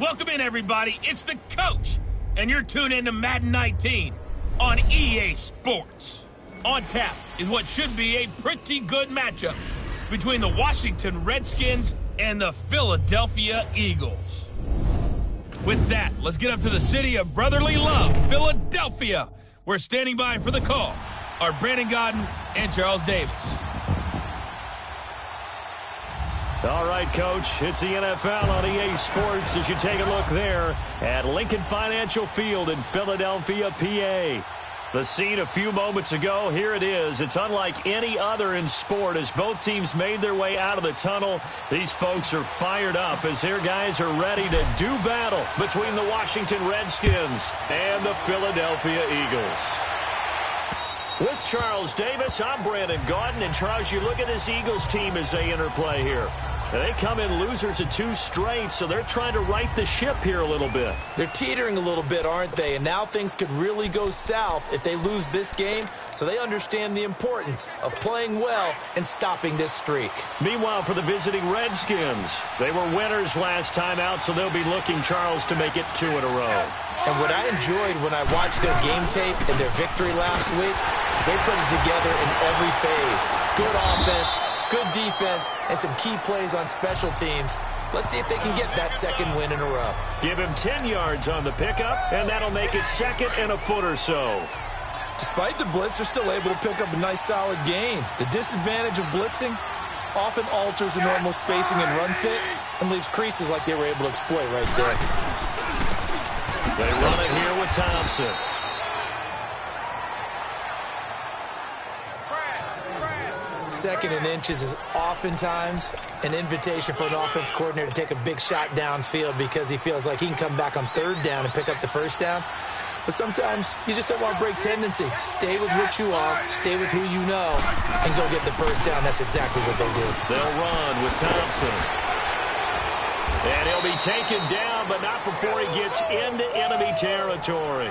Welcome in, everybody. It's the coach, and you're tuned in to Madden 19 on EA Sports. On tap is what should be a pretty good matchup between the Washington Redskins and the Philadelphia Eagles. With that, let's get up to the city of brotherly love, Philadelphia. We're standing by for the call are Brandon Godden and Charles Davis. All right, Coach, it's the NFL on EA Sports as you take a look there at Lincoln Financial Field in Philadelphia, PA. The scene a few moments ago, here it is. It's unlike any other in sport as both teams made their way out of the tunnel. These folks are fired up as their guys are ready to do battle between the Washington Redskins and the Philadelphia Eagles. With Charles Davis, I'm Brandon Godden. And, Charles, you look at this Eagles team as they interplay here. They come in losers of 2 straight, so they're trying to right the ship here a little bit. They're teetering a little bit, aren't they? And now things could really go south if they lose this game, so they understand the importance of playing well and stopping this streak. Meanwhile, for the visiting Redskins, they were winners last time out, so they'll be looking, Charles, to make it 2 in a row. And what I enjoyed when I watched their game tape and their victory last week is they put it together in every phase. Good offense, good defense, and some key plays on special teams. Let's see if they can get that second win in a row. Give him 10 yards on the pickup, and that'll make it second and a foot or so. Despite the blitz, they're still able to pick up a nice, solid gain. The disadvantage of blitzing often alters the normal spacing and run fits and leaves creases like they were able to exploit right there. They run it here with Thompson. Second and inches is oftentimes an invitation for an offense coordinator to take a big shot downfield because he feels like he can come back on third down and pick up the first down. But sometimes you just don't want to break tendency. Stay with what you are, stay with who you know, and go get the first down. That's exactly what they do. They'll run with Thompson. And he'll be taken down, but not before he gets into enemy territory.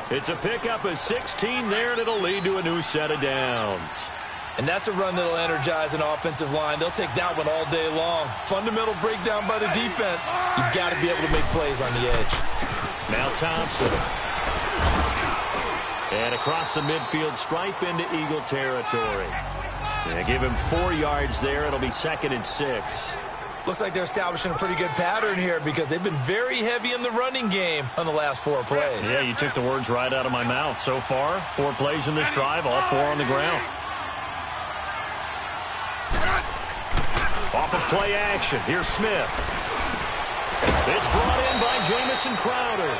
It's a pickup of 16 there, and it'll lead to a new set of downs. And that's a run that'll energize an offensive line. They'll take that one all day long. Fundamental breakdown by the defense. You've got to be able to make plays on the edge. Now Thompson. And across the midfield stripe into Eagle territory. And give him 4 yards there. It'll be second and 6. Looks like they're establishing a pretty good pattern here because they've been very heavy in the running game on the last 4 plays. Yeah, you took the words right out of my mouth. So far, 4 plays in this drive, all 4 on the ground. Off of play action, here's Smith. It's brought in by Jamison Crowder.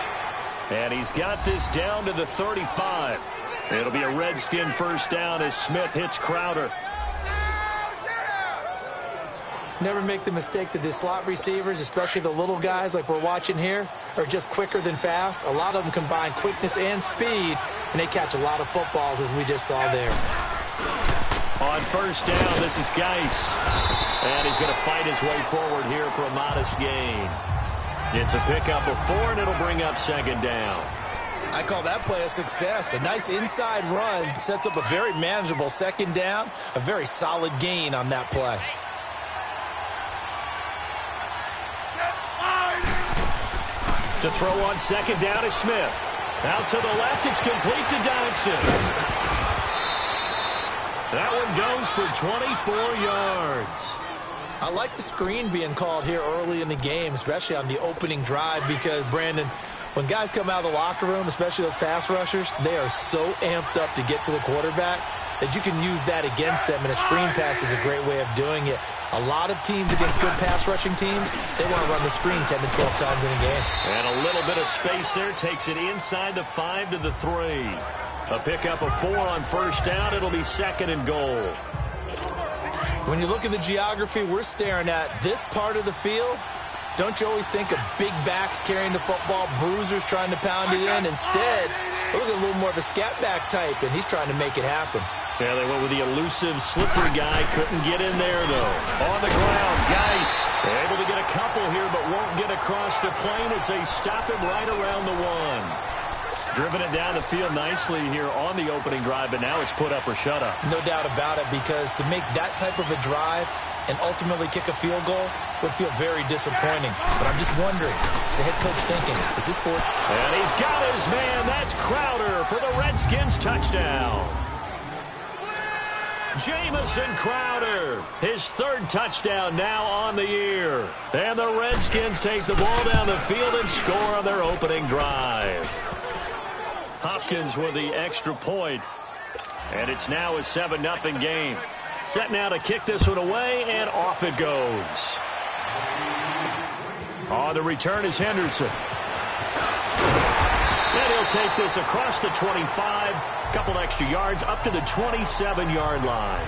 And he's got this down to the 35. It'll be a Redskin first down as Smith hits Crowder. Never make the mistake that the slot receivers, especially the little guys like we're watching here, are just quicker than fast. A lot of them combine quickness and speed, and they catch a lot of footballs as we just saw there. On first down, this is Geis. And he's going to fight his way forward here for a modest gain. It's a pickup of 4, and it'll bring up second down. I call that play a success. A nice inside run sets up a very manageable second down, a very solid gain on that play. To throw on second down is Smith. Out to the left, it's complete to Dodson. That one goes for 24 yards. I like the screen being called here early in the game, especially on the opening drive, because, Brandon, when guys come out of the locker room, especially those pass rushers, they are so amped up to get to the quarterback that you can use that against them, and a screen pass is a great way of doing it. A lot of teams against good pass rushing teams, they want to run the screen 10 to 12 times in a game. And a little bit of space there takes it inside the 5 to the 3. A pickup of 4 on first down. It'll be second and goal. When you look at the geography we're staring at, this part of the field, don't you always think of big backs carrying the football, bruisers trying to pound it in? Instead, look at a little more of a scat back type, and he's trying to make it happen. Yeah, they went with the elusive, slippery guy. Couldn't get in there, though. On the ground, Geis able to get a couple here, but won't get across the plane as they stop him right around the 1. Driven it down the field nicely here on the opening drive, but now it's put up or shut up. No doubt about it, because to make that type of a drive and ultimately kick a field goal would feel very disappointing. But I'm just wondering, is the head coach thinking, is this for... And he's got his man. That's Crowder for the Redskins touchdown. Jamison Crowder, his third touchdown now on the year. And the Redskins take the ball down the field and score on their opening drive. Hopkins with the extra point. And it's now a 7-0 game. Set now to kick this one away, and off it goes. On the return is Henderson. And he'll take this across the 25. Couple extra yards up to the 27-yard line.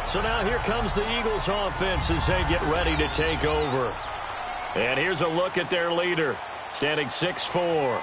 So now here comes the Eagles offense as they get ready to take over. And here's a look at their leader, standing 6'4".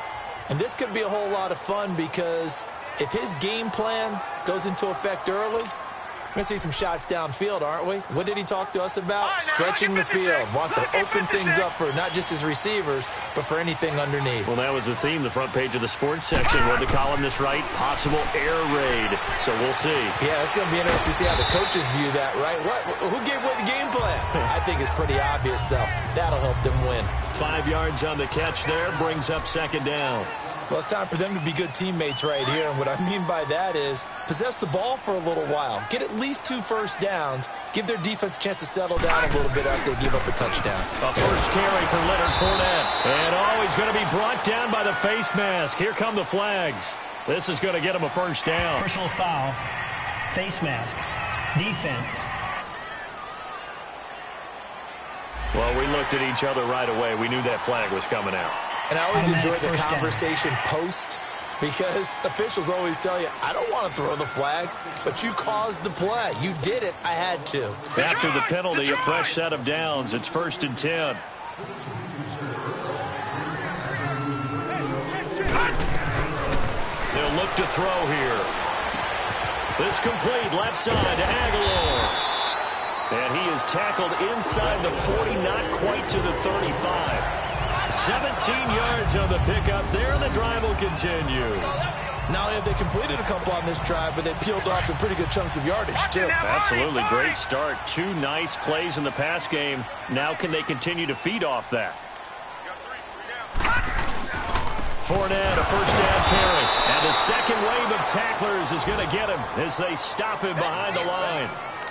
And this could be a whole lot of fun because if his game plan goes into effect early, we're going to see some shots downfield, aren't we? What did he talk to us about? Stretching the field. Wants to open things up for not just his receivers, but for anything underneath. Well, that was the theme, the front page of the sports section. What the columnist write? Possible air raid. So we'll see. Yeah, it's going to be interesting to see how the coaches view that, right? Who gave away the game plan? I think it's pretty obvious, though. That'll help them win. 5 yards on the catch there. Brings up second down. Well, it's time for them to be good teammates right here. And what I mean by that is possess the ball for a little while. Get at least 2 first downs. Give their defense a chance to settle down a little bit after they give up a touchdown. A first carry for Leonard Fournette. And he's going to be brought down by the face mask. Here come the flags. This is going to get him a first down. Personal foul, face mask, defense. Well, we looked at each other right away. We knew that flag was coming out. And I always enjoy the conversation post because officials always tell you, I don't want to throw the flag, but you caused the play. You did it. I had to. After the penalty, a fresh set of downs. It's 1st and 10. They'll look to throw here. This complete left side to Aguilar. And he is tackled inside the 40, not quite to the 35. 17 yards on the pickup there, and the drive will continue. Not only have they completed a couple on this drive, but they peeled off some pretty good chunks of yardage, too. Absolutely great start. 2 nice plays in the pass game. Now can they continue to feed off that? Fournette, a first down carry. And the second wave of tacklers is going to get him as they stop him behind the line.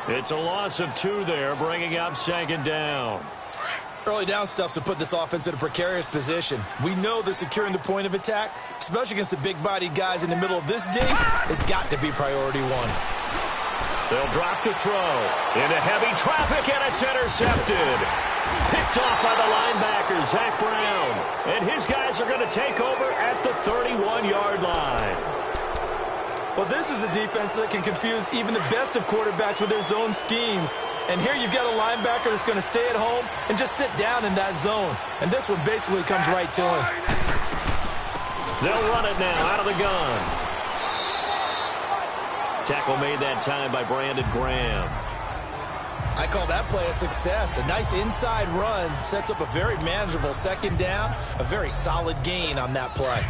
It's a loss of 2 there, bringing up second down. Early down stuff's to put this offense in a precarious position. We know that securing the point of attack, especially against the big-bodied guys in the middle of this D, has got to be priority 1. They'll drop to throw. Into heavy traffic, and it's intercepted. Picked off by the linebacker, Zach Brown. And his guys are going to take over at the 31-yard line. Well, this is a defense that can confuse even the best of quarterbacks with their zone schemes. And here you've got a linebacker that's going to stay at home and just sit down in that zone. And this one basically comes right to him. They'll run it now out of the gun. Tackle made that time by Brandon Graham. I call that play a success. A nice inside run sets up a very manageable second down. A very solid gain on that play.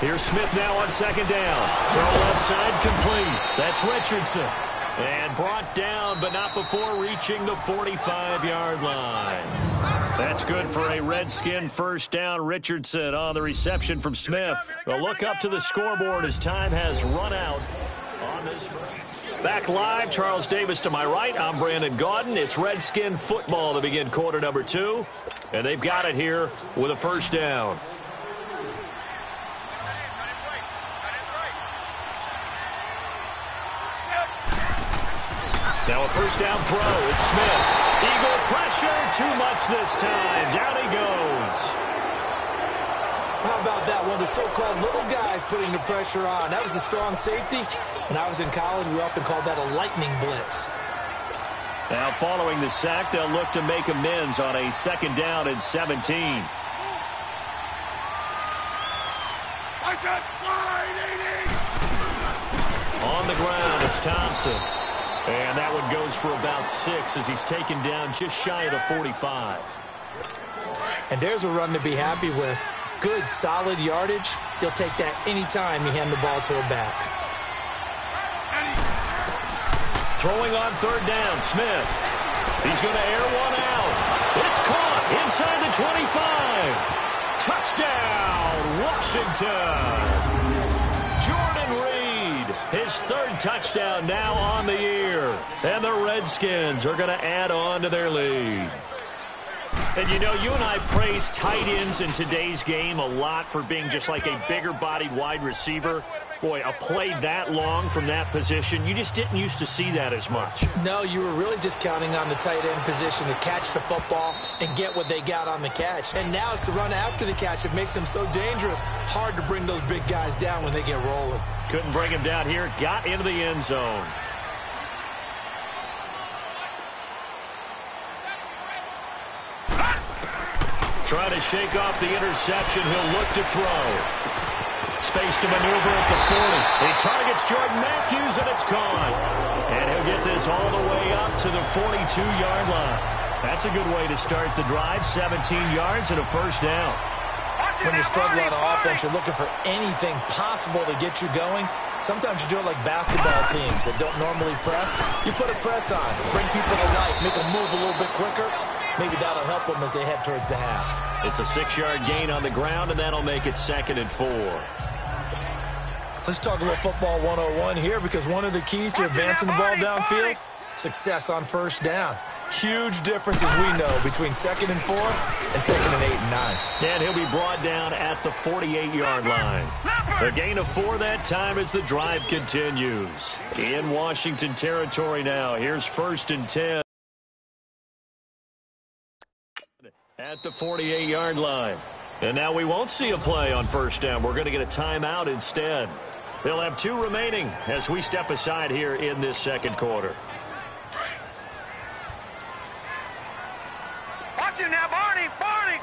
Here's Smith now on second down. Throw left side complete. That's Richardson. And brought down, but not before reaching the 45-yard line. That's good for a Redskin first down. Richardson on the reception from Smith. A look up to the scoreboard as time has run out on this. Back live, Charles Davis to my right. I'm Brandon Gaudin. It's Redskin football to begin quarter number 2. And they've got it here with a first down. Now a first down throw. It's Smith. Eagle pressure. Too much this time. Down he goes. How about that? One of the so-called little guys putting the pressure on. That was a strong safety. When I was in college, we often called that a lightning blitz. Now following the sack, they'll look to make amends on a second down and 17. On the ground, it's Thompson. And that one goes for about 6 as he's taken down just shy of the 45. And there's a run to be happy with. Good, solid yardage. He'll take that anytime you hand the ball to a back. Throwing on third down, Smith. He's going to air one out. It's caught inside the 25. Touchdown, Washington. Jordan Reed, his third touchdown now on the year. And the Redskins are going to add on to their lead. And, you know, you and I praise tight ends in today's game a lot for being just like a bigger-bodied wide receiver. Boy, a play that long from that position, you just didn't used to see that as much. No, you were really just counting on the tight end position to catch the football and get what they got on the catch. And now it's the run after the catch that makes them so dangerous. Hard to bring those big guys down when they get rolling. Couldn't bring him down here. Got into the end zone. Trying to shake off the interception. He'll look to throw. Space to maneuver at the 40. He targets Jordan Matthews, and it's gone. And he'll get this all the way up to the 42-yard line. That's a good way to start the drive. 17 yards and a first down. When you're struggling on offense, you're looking for anything possible to get you going. Sometimes you do it like basketball teams that don't normally press. You put a press on, bring people to life, make them move a little bit quicker. Maybe that'll help them as they head towards the half. It's a 6-yard gain on the ground, and that'll make it 2nd and 4. Let's talk a little football 101 here, because one of the keys to advancing the ball downfield, success on first down. Huge difference, as we know, between 2nd and 4 and 2nd and 8 and 9. And he'll be brought down at the 48-yard line. A gain of 4 that time as the drive continues. In Washington territory now. Here's 1st and 10. At the 48-yard line. And now we won't see a play on first down. We're going to get a timeout instead. They'll have 2 remaining as we step aside here in this second quarter. Watch him now, Barney! Barney!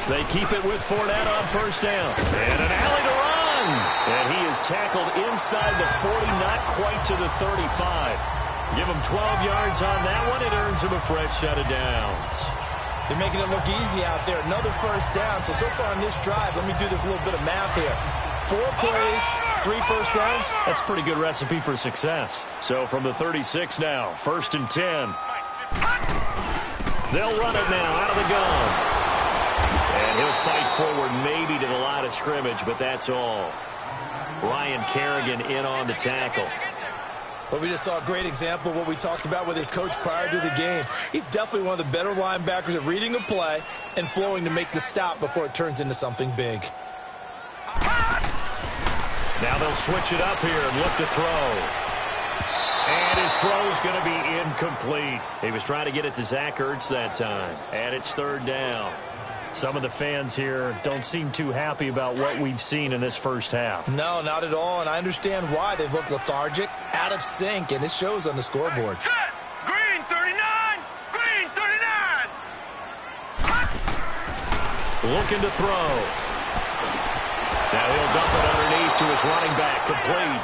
They keep it with Fournette on first down. And an alley to run. And he is tackled inside the 40, not quite to the 35. Give him 12 yards on that one. It earns him a fresh set of downs. They're making it look easy out there. Another first down. So far on this drive, let me do this little bit of math here. 4 plays, 3 first downs. That's a pretty good recipe for success. So from the 36 now, 1st and 10. They'll run it now out of the gun. And he'll fight forward maybe to the line of scrimmage, but that's all. Ryan Kerrigan in on the tackle. Well, we just saw a great example of what we talked about with his coach prior to the game. He's definitely one of the better linebackers at reading a play and flowing to make the stop before it turns into something big. Now they'll switch it up here and look to throw. And his throw's going to be incomplete. He was trying to get it to Zach Ertz that time. And it's 3rd down. Some of the fans here don't seem too happy about what we've seen in this first half. No, not at all, and I understand why. They've looked lethargic, out of sync, and it shows on the scoreboard. Set! Green 39! Green 39! Looking to throw. Now he'll dump it underneath to his running back, complete.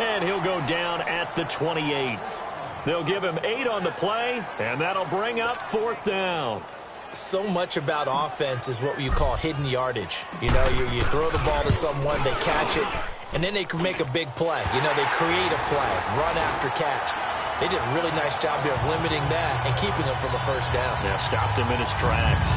And he'll go down at the 28. They'll give him 8 on the play, and that'll bring up 4th down. So much about offense is what you call hidden yardage. You know, you throw the ball to someone, they catch it, and then they can make a big play. You know, they create a play, run after catch. They did a really nice job there of limiting that and keeping him from a first down. Yeah, stopped him in his tracks.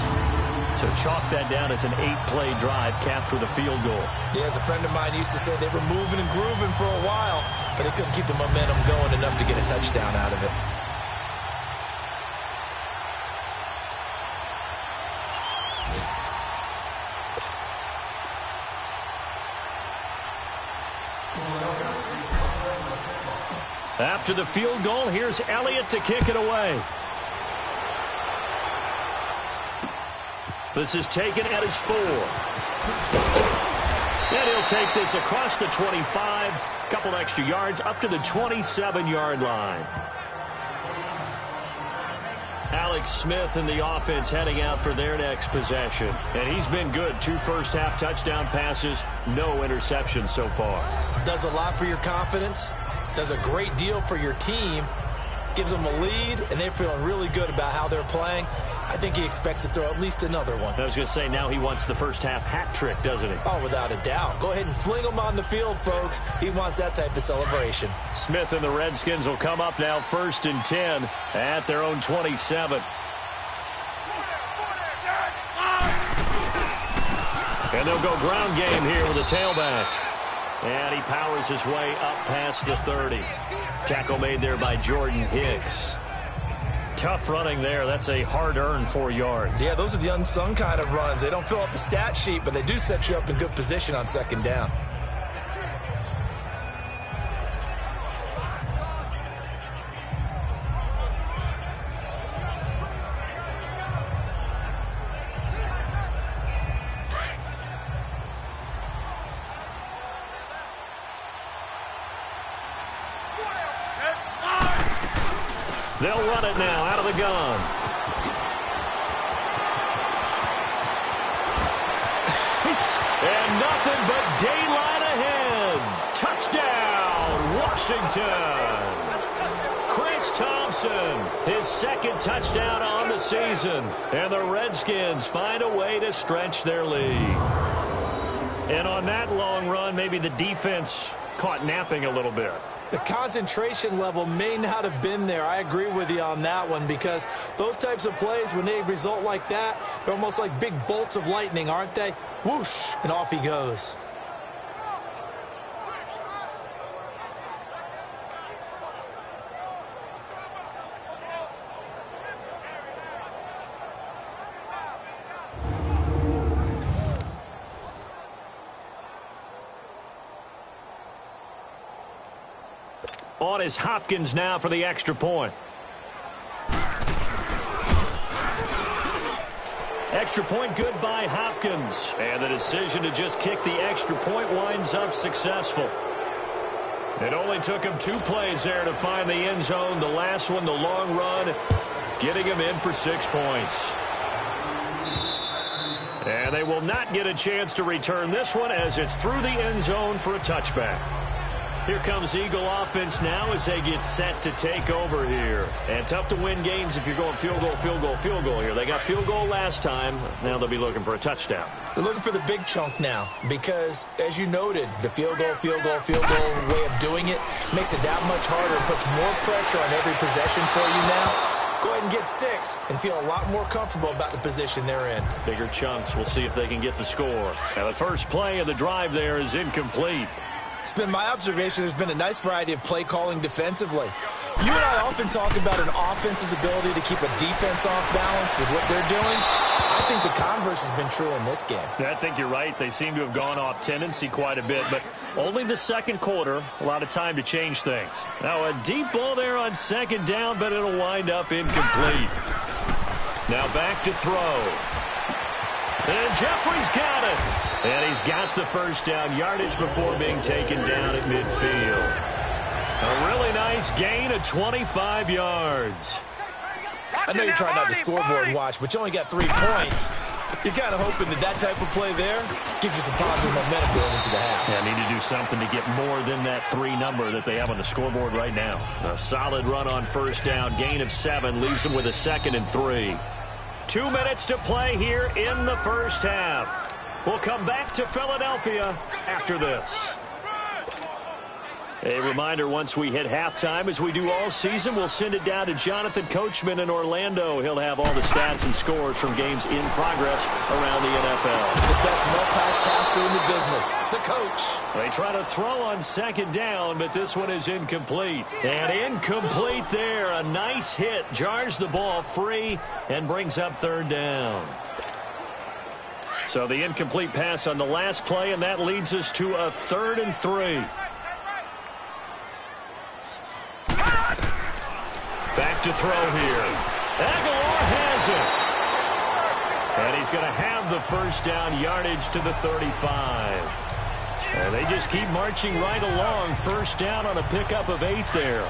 So chalk that down as an 8-play drive capped with a field goal. Yeah, as a friend of mine used to say, they were moving and grooving for a while, but they couldn't keep the momentum going enough to get a touchdown out of it. After the field goal, here's Elliott to kick it away. This is taken at his 4. And he'll take this across the 25, a couple extra yards, up to the 27-yard line. Alex Smith and the offense heading out for their next possession. And he's been good. 2 first-half touchdown passes, no interceptions so far. Does a lot for your confidence. Does a great deal for your team. gives them a lead, and they're feeling really good about how they're playing. I think he expects to throw at least another one. I was going to say, now he wants the first half hat trick, doesn't he? Oh, without a doubt. Go ahead and fling him on the field, folks. He wants that type of celebration. Smith and the Redskins will come up now 1st and 10 at their own 27. And they'll go ground game here with a tailback. And he powers his way up past the 30. Tackle made there by Jordan Hicks. Tough running there. That's a hard-earned 4 yards. Yeah, those are the unsung kind of runs. They don't fill up the stat sheet, but they do set you up in good position on 2nd down. They'll run it now out of the gun. And nothing but daylight ahead. Touchdown, Washington. Chris Thompson, his 2nd touchdown on the season. And the Redskins find a way to stretch their lead. And on that long run, maybe the defense caught napping a little bit. The concentration level may not have been there. I agree with you on that one, because those types of plays, when they result like that, they're almost like big bolts of lightning, aren't they? Whoosh, and off he goes. On is Hopkins now for the extra point. Extra point good by Hopkins. And the decision to just kick the extra point winds up successful. It only took him 2 plays there to find the end zone. The last one, the long run, getting him in for 6 points. And they will not get a chance to return this one as it's through the end zone for a touchback. Here comes Eagle offense now as they get set to take over here. And tough to win games if you're going field goal, field goal, field goal here. They got field goal last time. Now they'll be looking for a touchdown. They're looking for the big chunk now because, as you noted, the field goal way of doing it makes it that much harder and puts more pressure on every possession for you now. Go ahead and get 6 and feel a lot more comfortable about the position they're in. Bigger chunks. We'll see if they can get the score. Now the first play of the drive there is incomplete. It's been my observation there's been a nice variety of play calling defensively. You and I often talk about an offense's ability to keep a defense off balance with what they're doing. I think the converse has been true in this game. I think you're right. They seem to have gone off tendency quite a bit, but only the 2nd quarter, a lot of time to change things. Now a deep ball there on 2nd down, but it'll wind up incomplete. Now back to throw. And Jeffrey's got it. And he's got the first down yardage before being taken down at midfield. A really nice gain of 25 yards. I know you're trying not to scoreboard watch, but you only got 3 points. You're kind of hoping that type of play there gives you some positive momentum going into the half. Yeah, need to do something to get more than that 3 number that they have on the scoreboard right now. A solid run on first down. Gain of 7 leaves them with a 2nd and 3. 2 minutes to play here in the first half. We'll come back to Philadelphia after this. A reminder, once we hit halftime, as we do all season, we'll send it down to Jonathan Coachman in Orlando. He'll have all the stats and scores from games in progress around the NFL. The best multitasker in the business, the coach. They try to throw on 2nd down, but this one is incomplete. And incomplete there. A nice hit. Jars the ball free and brings up 3rd down. So the incomplete pass on the last play, and that leads us to a 3rd and 3. Back to throw here. Aguilar has it. And he's going to have the first down yardage to the 35. And they just keep marching right along. First down on a pickup of 8 there.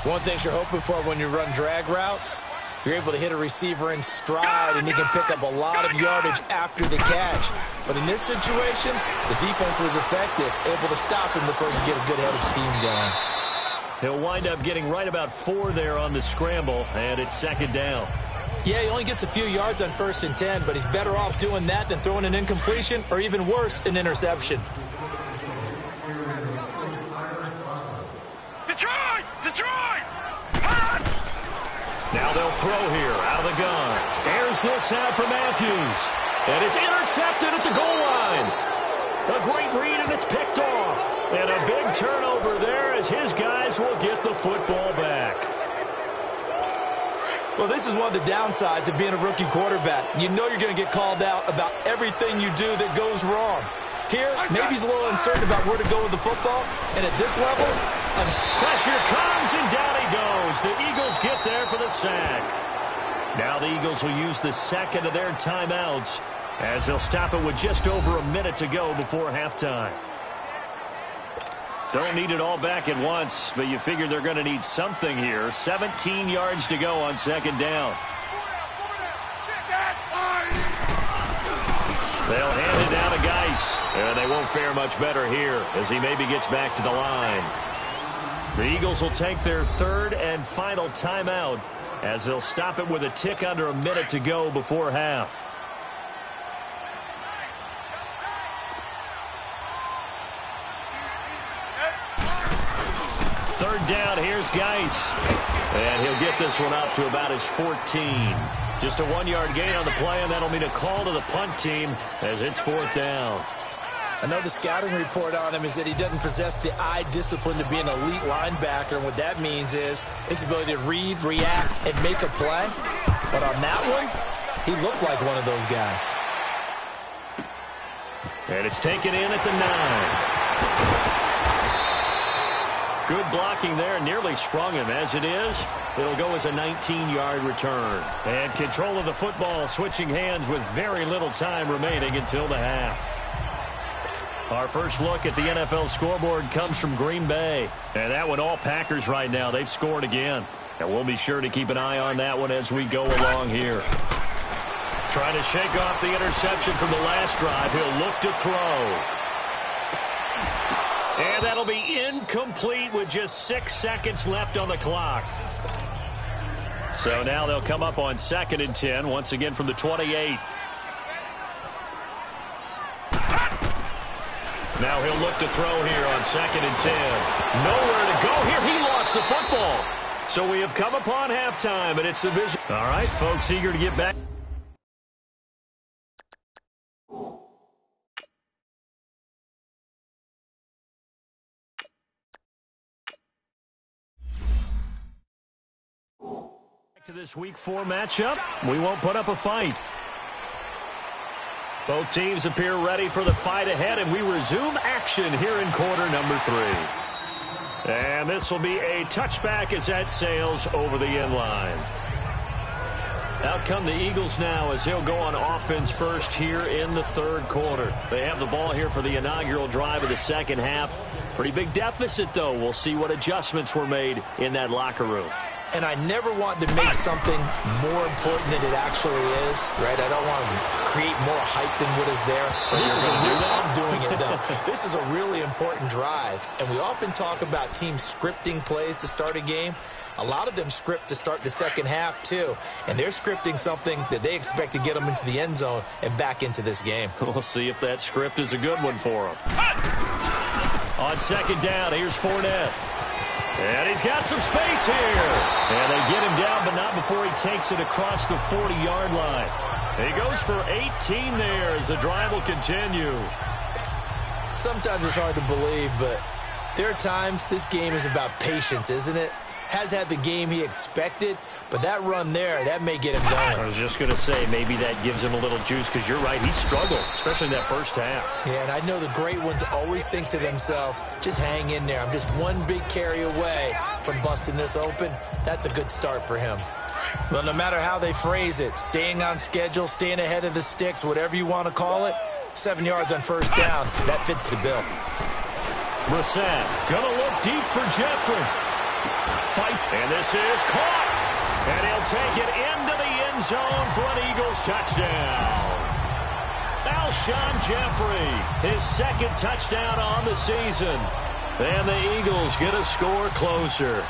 One thing you're hoping for when you run drag routes, you're able to hit a receiver in stride, and he can pick up a lot of yardage after the catch. But in this situation, the defense was effective, able to stop him before he could get a good head of steam going. He'll wind up getting right about 4 there on the scramble, and it's second down. Yeah, he only gets a few yards on 1st and 10, but he's better off doing that than throwing an incompletion or even worse, an interception. Detroit! Detroit! Now they'll throw here out of the gun. Airs this out for Matthews. And it's intercepted at the goal line. A great read, and it's picked off. And a big turnover there as his guys will get the football back. Well, this is one of the downsides of being a rookie quarterback. You know you're going to get called out about everything you do that goes wrong. Here, maybe he's a little uncertain about where to go with the football. And at this level, pressure comes, and down he goes. The Eagles get there for the sack. Now the Eagles will use the second of their timeouts as they'll stop it with just over a minute to go before halftime. Don't need it all back at once, but you figure they're going to need something here. 17 yards to go on second down. They'll hand it down to Geis, and they won't fare much better here as he maybe gets back to the line. The Eagles will take their third and final timeout as they'll stop it with a tick under a minute to go before half. Third down, here's Geis. And he'll get this one up to about his 14. Just a 1-yard gain on the play, and that'll mean a call to the punt team as it's 4th down. Another scouting report on him is that he doesn't possess the eye discipline to be an elite linebacker. And what that means is his ability to read, react, and make a play. But on that one, he looked like one of those guys. And it's taken in at the 9. Good blocking there, nearly sprung him. As it is, it'll go as a 19-yard return. And control of the football switching hands with very little time remaining until the half. Our first look at the NFL scoreboard comes from Green Bay. And that one all Packers right now. They've scored again. And we'll be sure to keep an eye on that one as we go along here. Trying to shake off the interception from the last drive. He'll look to throw. And that'll be incomplete with just 6 seconds left on the clock. So now they'll come up on 2nd and 10, once again from the 28. Now he'll look to throw here on 2nd and 10. Nowhere to go here. He lost the football. So we have come upon halftime, and it's the vision. All right, folks, eager to get back. To this Week 4 matchup, we won't put up a fight. Both teams appear ready for the fight ahead, and we resume action here in quarter number 3. And this will be a touchback as that sails over the end line. Out come the Eagles now as they'll go on offense first here in the 3rd quarter. They have the ball here for the inaugural drive of the second half. Pretty big deficit, though. We'll see what adjustments were made in that locker room. And I never want to make something more important than it actually is, right? I don't want to create more hype than what is there. But this is I'm doing it, though. This is a really important drive. And we often talk about teams scripting plays to start a game. A lot of them script to start the second half, too. And they're scripting something that they expect to get them into the end zone and back into this game. We'll see if that script is a good one for them. On 2nd down, here's Fournette. And he's got some space here. And they get him down, but not before he takes it across the 40-yard line. He goes for 18 there as the drive will continue. Sometimes it's hard to believe, but there are times this game is about patience, isn't it? Has had the game he expected, but that run there, that may get him going. I was just going to say, maybe that gives him a little juice, because you're right, he struggled, especially in that first half. Yeah, and I know the great ones always think to themselves, just hang in there. I'm just one big carry away from busting this open. That's a good start for him. Well, no matter how they phrase it, staying on schedule, staying ahead of the sticks, whatever you want to call it, 7 yards on first down, that fits the bill. Brissett going to look deep for Jeffrey. Fight, and this is caught. And he'll take it into the end zone for an Eagles touchdown. Alshon Jeffrey, his 2nd touchdown on the season. And the Eagles get a score closer.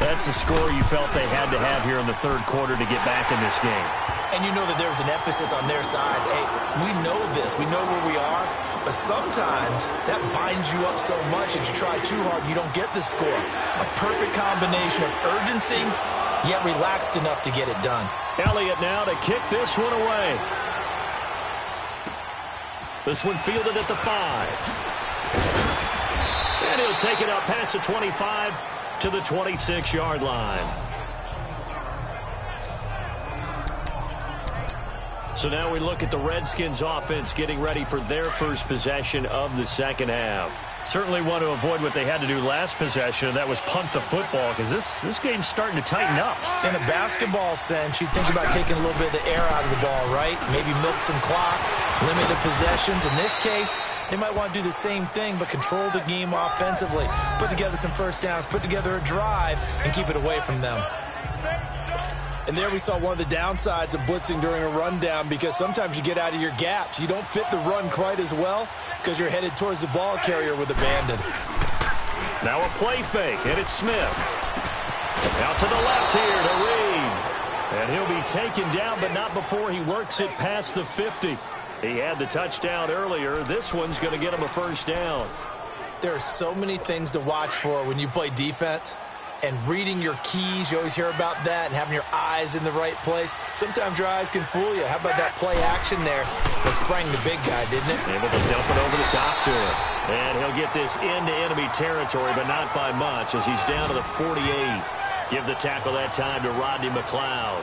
That's a score you felt they had to have here in the third quarter to get back in this game. And you know that there's an emphasis on their side. Hey, we know this. We know where we are. But sometimes that binds you up so much that you try too hard, you don't get the score. A perfect combination of urgency, yet relaxed enough to get it done. Elliott now to kick this one away. This one fielded at the 5. And he'll take it up past the 25 to the 26-yard line. So now we look at the Redskins offense getting ready for their first possession of the second half. Certainly want to avoid what they had to do last possession, and that was punt the football, because this game's starting to tighten up. In a basketball sense, you think about taking a little bit of the air out of the ball, right? Maybe milk some clock, limit the possessions. In this case, they might want to do the same thing, but control the game offensively. Put together some first downs, put together a drive, and keep it away from them. And there we saw one of the downsides of blitzing during a rundown, because sometimes you get out of your gaps. You don't fit the run quite as well because you're headed towards the ball carrier with abandon. Now a play fake, and it's Smith. Out to the left here to Reed. And he'll be taken down, but not before he works it past the 50. He had the touchdown earlier. This one's going to get him a first down. There are so many things to watch for when you play defense. And reading your keys, you always hear about that, and having your eyes in the right place. Sometimes your eyes can fool you. How about that play action there that sprang the big guy, didn't it? Able to dump it over the top to him. And he'll get this into enemy territory, but not by much, as he's down to the 48. Give the tackle that time to Rodney McLeod.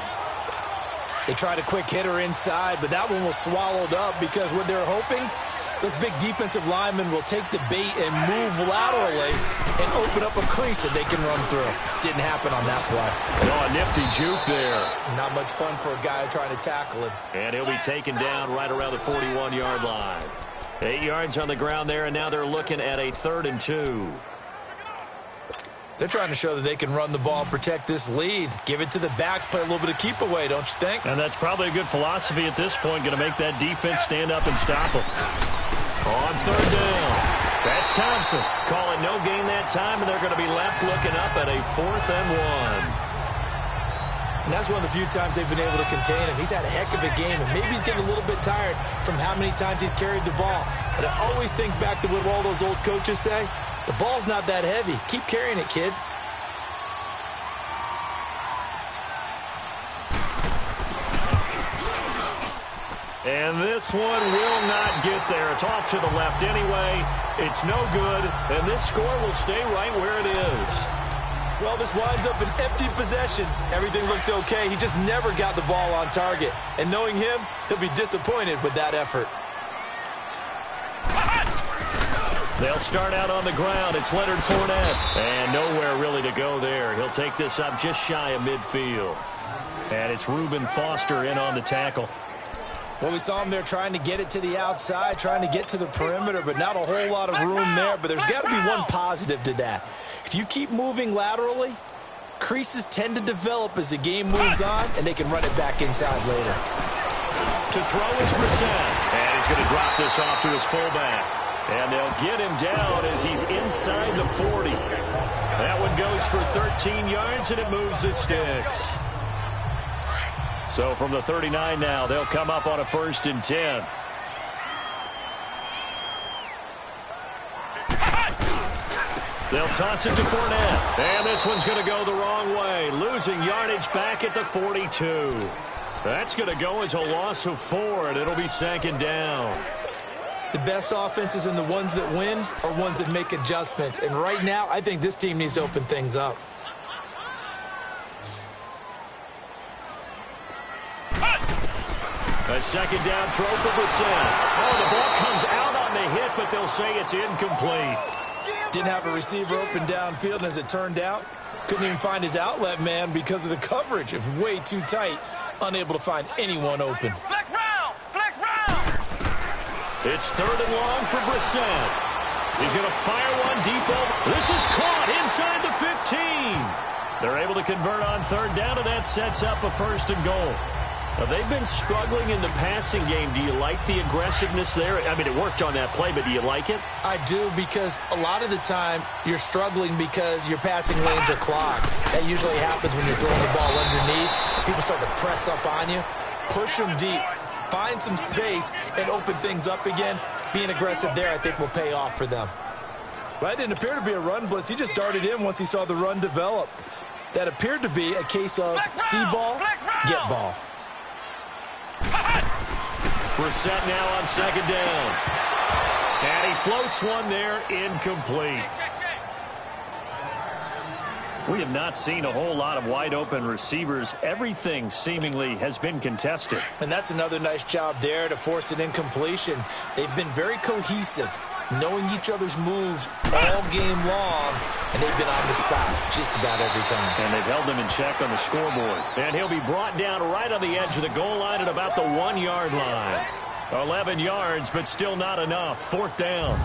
They tried a quick hitter inside, but that one was swallowed up because what they're hoping, those big defensive linemen will take the bait and move laterally and open up a crease that they can run through. Didn't happen on that play. No, a nifty juke there. Not much fun for a guy trying to tackle him. And he'll be taken down right around the 41-yard line. 8 yards on the ground there, and now they're looking at a 3rd and 2. They're trying to show that they can run the ball and protect this lead. Give it to the backs, play a little bit of keep away, don't you think? And that's probably a good philosophy at this point, going to make that defense stand up and stop them. On 3rd down, that's Thompson. Call it no gain that time, and they're going to be left looking up at a 4th and 1. And that's one of the few times they've been able to contain him. He's had a heck of a game, and maybe he's getting a little bit tired from how many times he's carried the ball. But I always think back to what all those old coaches say. The ball's not that heavy. Keep carrying it, kid. And this one will not get there. It's off to the left anyway. It's no good, and this score will stay right where it is. Well, this winds up an empty possession. Everything looked okay. He just never got the ball on target. And knowing him, he'll be disappointed with that effort. They'll start out on the ground. It's Leonard Fournette. And nowhere really to go there. He'll take this up just shy of midfield. And it's Reuben Foster in on the tackle. Well, we saw him there trying to get it to the outside, trying to get to the perimeter, but not a whole lot of room there. But there's got to be one positive to that. If you keep moving laterally, creases tend to develop as the game moves on, and they can run it back inside later. To throw is Brissett. And he's going to drop this off to his fullback. And they'll get him down as he's inside the 40. That one goes for 13 yards, and it moves the sticks. So from the 39 now, they'll come up on a 1st and 10. They'll toss it to Fournette. And this one's going to go the wrong way. Losing yardage back at the 42. That's going to go as a loss of 4, and it'll be 2nd down. The best offenses and the ones that win are ones that make adjustments. And right now, I think this team needs to open things up. A 2nd down throw for Brissett. Oh, the ball comes out on the hit, but they'll say it's incomplete. Didn't have a receiver open downfield, and as it turned out, couldn't even find his outlet man because of the coverage. It was way too tight, unable to find anyone open. Flex round! Flex round! It's 3rd and long for Brissett. He's going to fire one deep over. This is caught inside the 15. They're able to convert on 3rd down, and that sets up a 1st and goal. Well, they've been struggling in the passing game. Do you like the aggressiveness there? I mean, it worked on that play, but do you like it? I do, because a lot of the time you're struggling because your passing lanes are clogged. That usually happens when you're throwing the ball underneath. People start to press up on you. Push them deep. Find some space and open things up again. Being aggressive there, I think, will pay off for them. Well, that didn't appear to be a run blitz. He just darted in once he saw the run develop. That appeared to be a case of see ball, get ball. Brissett now on second down. And he floats one there, incomplete. We have not seen a whole lot of wide-open receivers. Everything seemingly has been contested. And that's another nice job there to force an incompletion. They've been very cohesive, knowing each other's moves all game long, and they've been on the spot just about every time. And they've held them in check on the scoreboard. And he'll be brought down right on the edge of the goal line at about the 1-yard line. 11 yards, but still not enough. 4th down.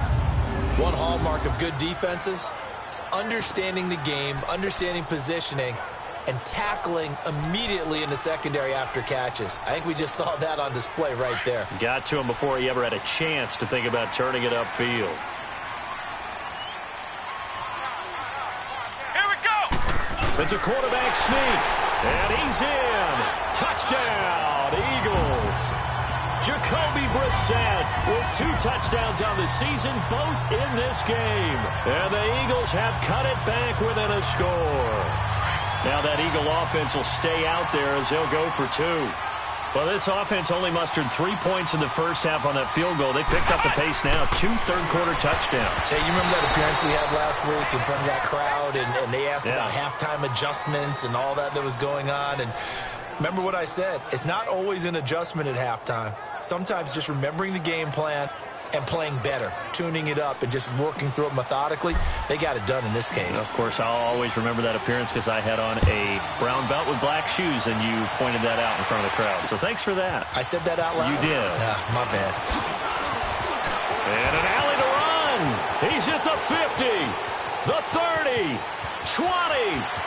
One hallmark of good defenses is understanding the game, understanding positioning, and tackling immediately in the secondary after catches. I think we just saw that on display right there. Got to him before he ever had a chance to think about turning it upfield. Here we go! It's a quarterback sneak, and he's in. Touchdown, Eagles. Jacoby Brissett with 2 touchdowns on the season, both in this game. And the Eagles have cut it back within a score. Now that Eagle offense will stay out there as they'll go for 2. Well, this offense only mustered 3 points in the first half on that field goal. They picked up the pace now. 2 third-quarter touchdowns. Hey, you remember that appearance we had last week in front of that crowd, and they asked about halftime adjustments and all that was going on, and remember what I said. It's not always an adjustment at halftime. Sometimes just remembering the game plan and playing better, tuning it up and just working through it methodically. They got it done in this case. Of course, I'll always remember that appearance because I had on a brown belt with black shoes, and you pointed that out in front of the crowd. So thanks for that. I said that out loud? You did. Yeah, my bad. And an alley to run. He's at the 50, the 30, 20.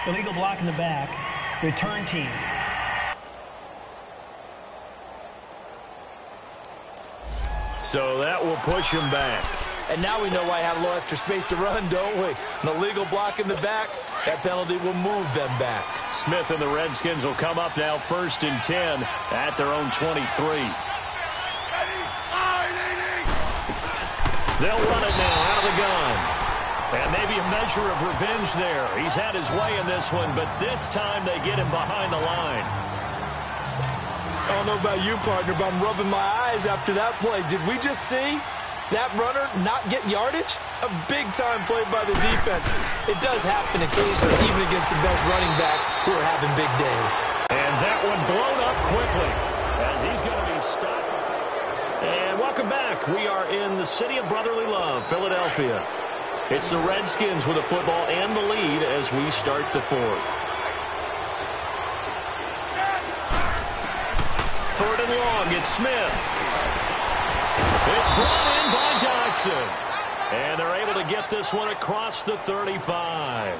Illegal block in the back. Return team. So that will push him back. And now we know why I have a little extra space to run, don't we? An illegal block in the back, that penalty will move them back. Smith and the Redskins will come up now 1st and 10 at their own 23. They'll run it now out of the gun. And maybe a measure of revenge there. He's had his way in this one, but this time they get him behind the line. I don't know about you, partner, but I'm rubbing my eyes after that play. Did we just see that runner not get yardage? A big-time play by the defense. It does happen occasionally, even against the best running backs who are having big days. And that one blown up quickly as he's going to be stopped. And welcome back. We are in the city of brotherly love, Philadelphia. It's the Redskins with the football and the lead as we start the 4th. 3rd and long, it's Smith. It's brought in by Dodson. And they're able to get this one across the 35.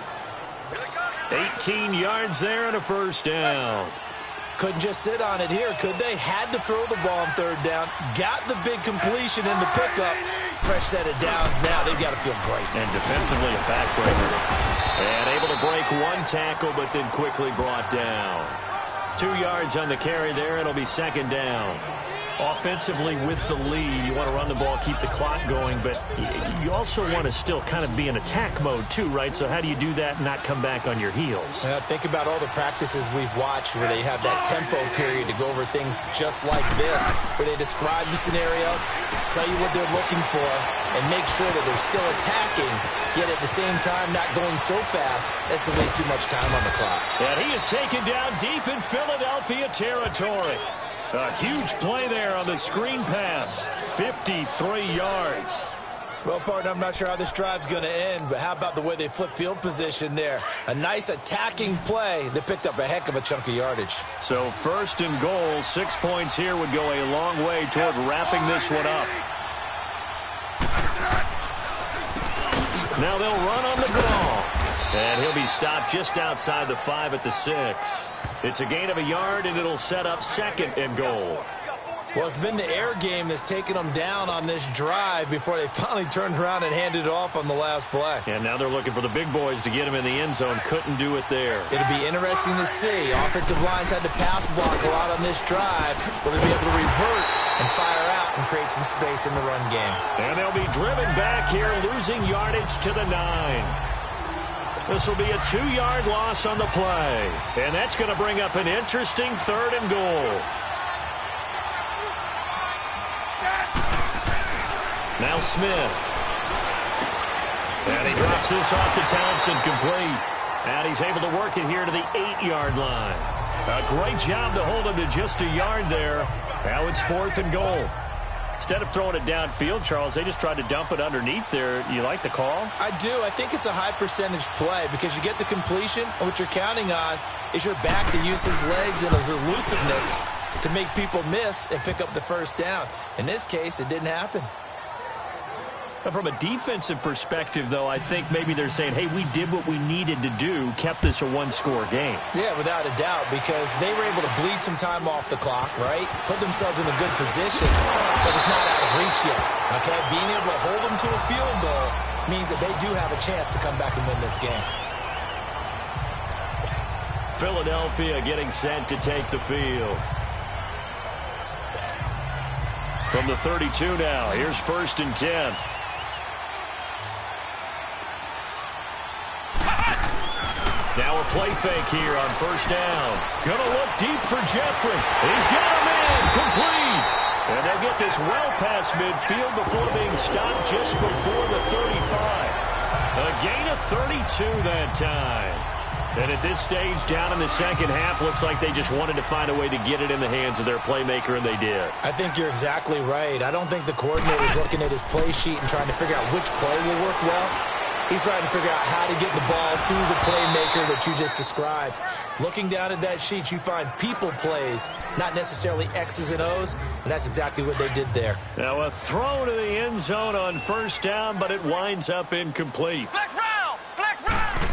18 yards there and a 1st down. Couldn't just sit on it here, could they? Had to throw the ball on 3rd down. Got the big completion in the pickup. Fresh set of downs now. They've got to feel great. And defensively a backbreaker. And able to break 1 tackle, but then quickly brought down. 2 yards on the carry there. It'll be 2nd down. Offensively with the lead, you want to run the ball, keep the clock going, but you also want to still kind of be in attack mode too, right? So how do you do that and not come back on your heels? Think about all the practices we've watched where they have that tempo period to go over things just like this, where they describe the scenario, tell you what they're looking for, and make sure that they're still attacking, yet at the same time not going so fast as to leave too much time on the clock. And he is taken down deep in Philadelphia territory. A huge play there on the screen pass. 53 yards. Well, partner, I'm not sure how this drive's going to end, but how about the way they flip field position there? A nice attacking play that picked up a heck of a chunk of yardage. So 1st and goal, 6 points here would go a long way toward wrapping this one up. Now they'll run on the And he'll be stopped just outside the 5 at the 6. It's a gain of a yard, and it'll set up 2nd and goal. Well, it's been the air game that's taken them down on this drive before they finally turned around and handed it off on the last play. And now they're looking for the big boys to get him in the end zone. Couldn't do it there. It'll be interesting to see. Offensive lines had to pass block a lot on this drive. Will they be able to revert and fire out and create some space in the run game? And they'll be driven back here, losing yardage to the 9. This will be a 2-yard loss on the play. And that's going to bring up an interesting 3rd and goal. Now Smith. And he drops this off to Townsend, complete. And he's able to work it here to the 8-yard line. A great job to hold him to just a yard there. Now it's 4th and goal. Instead of throwing it downfield, Charles, they just tried to dump it underneath there. You like the call? I do. I think it's a high percentage play because you get the completion, and what you're counting on is your back to use his legs and his elusiveness to make people miss and pick up the first down. In this case, it didn't happen. From a defensive perspective, though, I think maybe they're saying, hey, we did what we needed to do, kept this a 1-score game. Yeah, without a doubt, because they were able to bleed some time off the clock, right? Put themselves in a good position, but it's not out of reach yet, okay? Being able to hold them to a field goal means that they do have a chance to come back and win this game. Philadelphia getting set to take the field. From the 32 now, here's 1st and 10. Now a play fake here on 1st down. Gonna look deep for Jeffrey. He's got him in, complete. And they get this well past midfield before being stopped just before the 35. A gain of 32 that time. And at this stage, down in the second half, looks like they just wanted to find a way to get it in the hands of their playmaker, and they did. I think you're exactly right. I don't think the coordinator's looking at his play sheet and trying to figure out which play will work well. He's trying to figure out how to get the ball to the playmaker that you just described. Looking down at that sheet, you find people plays, not necessarily X's and O's, and that's exactly what they did there. Now a throw to the end zone on 1st down, but it winds up incomplete. Flex round! Flex round!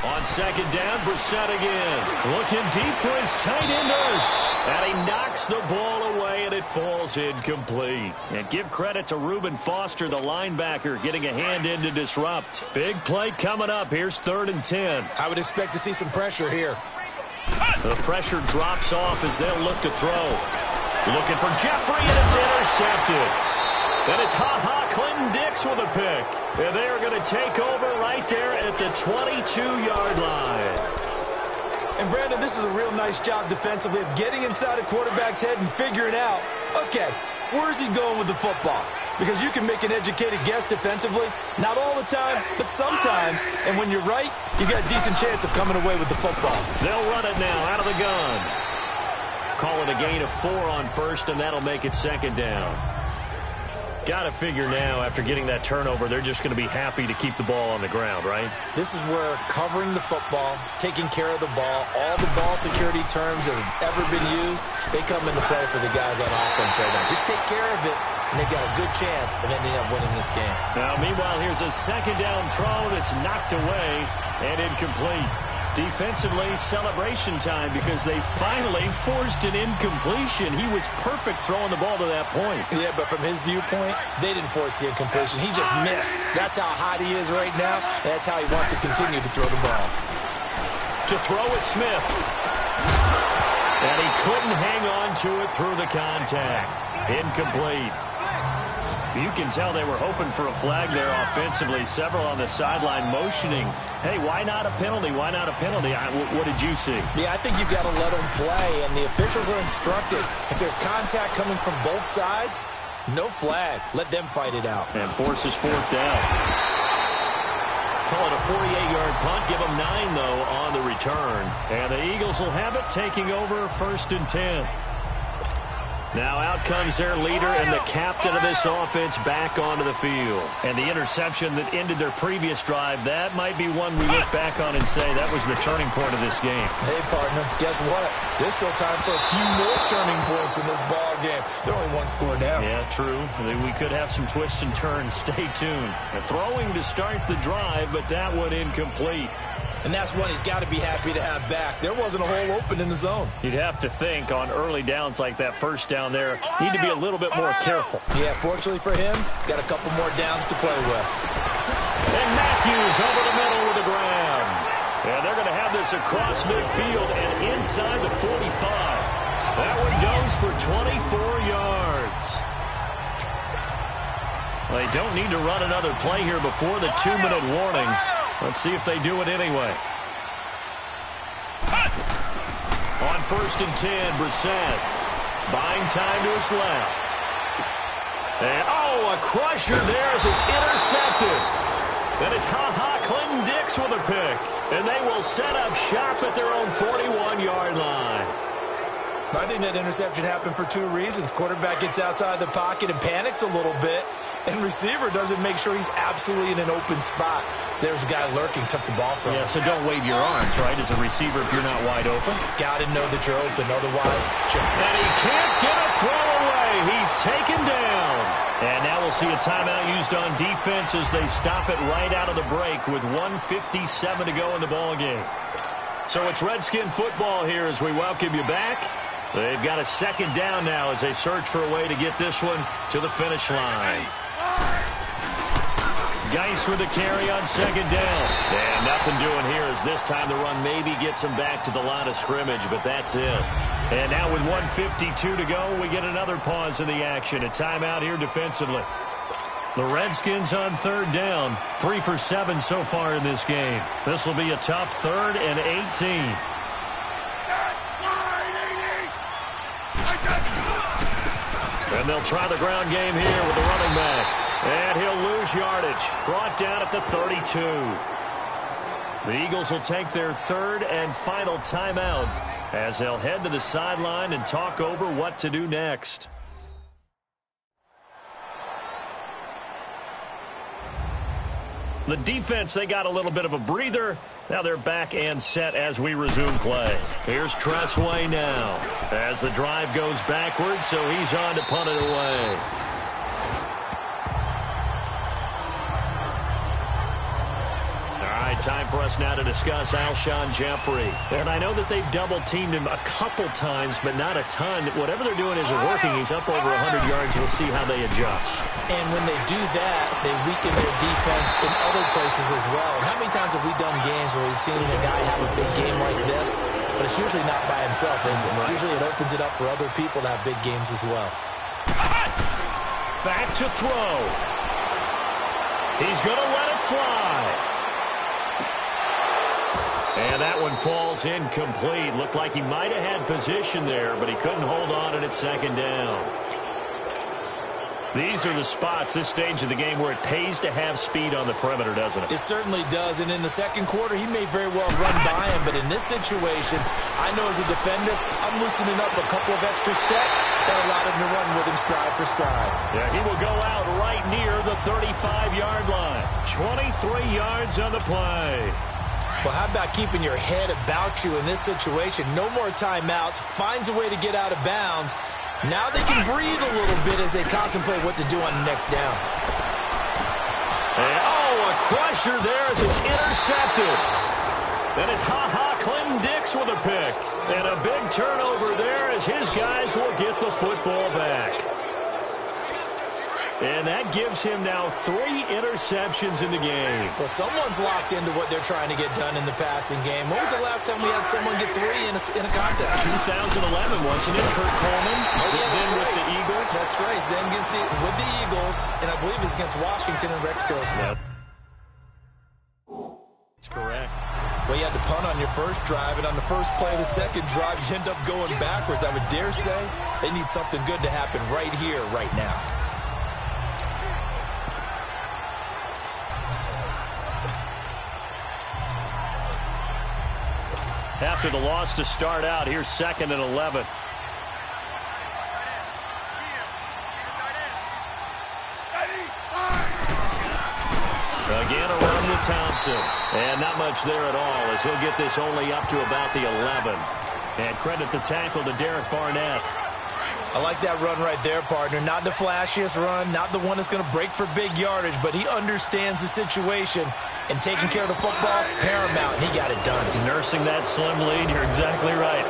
On 2nd down, Brissett again. Looking deep for his tight end, Ertz. And he knocks the ball away, and it falls incomplete. And give credit to Reuben Foster, the linebacker, getting a hand in to disrupt. Big play coming up. Here's 3rd and 10. I would expect to see some pressure here. The pressure drops off as they'll look to throw. Looking for Jeffrey, and it's intercepted. And it's Clinton Dix with a pick. And they are going to take over right there at the 22-yard line. And, Brandon, this is a real nice job defensively of getting inside a quarterback's head and figuring out, okay, where's he going with the football? Because you can make an educated guess defensively. Not all the time, but sometimes. And when you're right, you got a decent chance of coming away with the football. They'll run it now out of the gun. Call it a gain of 4 on 1st, and that'll make it 2nd down. Got to figure now, after getting that turnover, they're just going to be happy to keep the ball on the ground, right? This is where covering the football, taking care of the ball, all the ball security terms that have ever been used, they come into play for the guys on offense right now. Just take care of it, and they've got a good chance of ending up winning this game. Now, meanwhile, here's a 2nd down throw that's knocked away and incomplete. Defensively, celebration time because they finally forced an incompletion. He was perfect throwing the ball to that point. Yeah, but from his viewpoint, they didn't force the incompletion. He just missed. That's how hot he is right now, and that's how he wants to continue to throw the ball. To throw is Smith. And he couldn't hang on to it through the contact. Incomplete. You can tell they were hoping for a flag there offensively. Several on the sideline motioning, hey, why not a penalty? Why not a penalty? What did you see? Yeah, I think you've got to let them play, and the officials are instructed. If there's contact coming from both sides, no flag. Let them fight it out. And forces 4th down. Call it a 48-yard punt. Give them 9, though, on the return. And the Eagles will have it, taking over 1st and 10. Now out comes their leader and the captain of this offense back onto the field. And the interception that ended their previous drive, that might be one we look back on and say that was the turning point of this game. Hey, partner, guess what? There's still time for a few more turning points in this ball game. They're only one score down. Yeah, true. We could have some twists and turns. Stay tuned. Throwing to start the drive, but that one incomplete. And that's one he's got to be happy to have back. There wasn't a hole open in the zone. You'd have to think on early downs like that first down there, need to be a little bit more careful. Yeah, fortunately for him, got a couple more downs to play with. And Matthews over the middle with the grab. And they're going to have this across midfield and inside the 45. That one goes for 24 yards. Well, they don't need to run another play here before the 2-minute warning. Let's see if they do it anyway. On 1st and 10, Brissett buying time to his left. And, a crusher there as it's intercepted. And it's Clinton-Dix with a pick. And they will set up shop at their own 41-yard line. I think that interception happened for 2 reasons. Quarterback gets outside the pocket and panics a little bit. And receiver doesn't make sure he's absolutely in an open spot. So there's a guy lurking, took the ball from him. Yeah, so don't wave your arms, right, as a receiver if you're not wide open. Got to know that you're open, otherwise, and he can't get a throw away. He's taken down. And now we'll see a timeout used on defense as they stop it right out of the break with 1:57 to go in the ballgame. So it's Redskin football here as we welcome you back. They've got a second down now as they search for a way to get this one to the finish line. Geis with a carry on second down. And nothing doing here as this time the run maybe gets him back to the line of scrimmage, but that's it. And now with 1:52 to go, we get another pause in the action. A timeout here defensively. The Redskins on 3rd down. 3 for 7 so far in this game. This will be a tough 3rd and 18. And they'll try the ground game here with the running back. And he'll lose yardage. Brought down at the 32. The Eagles will take their 3rd and final timeout as they'll head to the sideline and talk over what to do next. The defense, they got a little bit of a breather. Now they're back and set as we resume play. Here's Tressway now as the drive goes backwards, so he's on to punt it away. Time for us now to discuss Alshon Jeffrey. And I know that they've double-teamed him a couple times, but not a ton. Whatever they're doing isn't working. He's up over 100 yards. We'll see how they adjust. And when they do that, they weaken their defense in other places as well. And how many times have we done games where we've seen a guy have a big game like this, but it's usually not by himself, is it? Right. Usually it opens it up for other people to have big games as well. Back to throw. He's going to let it fly. And that one falls incomplete. Looked like he might have had position there, but he couldn't hold on and it's 2nd down. These are the spots, this stage of the game, where it pays to have speed on the perimeter, doesn't it? It certainly does. And in the 2nd quarter, he may very well run by him. But in this situation, I know as a defender, I'm loosening up a couple of extra steps that allowed him to run with him stride for stride. Yeah, he will go out right near the 35-yard line. 23 yards on the play. Well, how about keeping your head about you in this situation? No more timeouts. Finds a way to get out of bounds. Now they can breathe a little bit as they contemplate what to do on the next down. And, a crusher there as it's intercepted. And it's Clinton-Dix with a pick. And a big turnover there as his guys will get the football back. And that gives him now 3 interceptions in the game. Well, someone's locked into what they're trying to get done in the passing game. When was the last time we had someone get 3 in a contest? 2011, wasn't it? Kurt Coleman. Oh, yeah, then right. with the Eagles. That's right. Then with the Eagles, and I believe it's against Washington and Rex Grossman. That's correct. Well, you had to punt on your first drive, and on the first play of the second drive, you end up going backwards. I would dare say they need something good to happen right here, right now. After the loss to start out, here's 2nd and 11. to Thompson. And not much there at all as he'll get this only up to about the 11. And credit the tackle to Derek Barnett. I like that run right there, partner. Not the flashiest run, not the one that's going to break for big yardage, but he understands the situation, and taking care of the football, paramount, and he got it done. Nursing that slim lead, you're exactly right.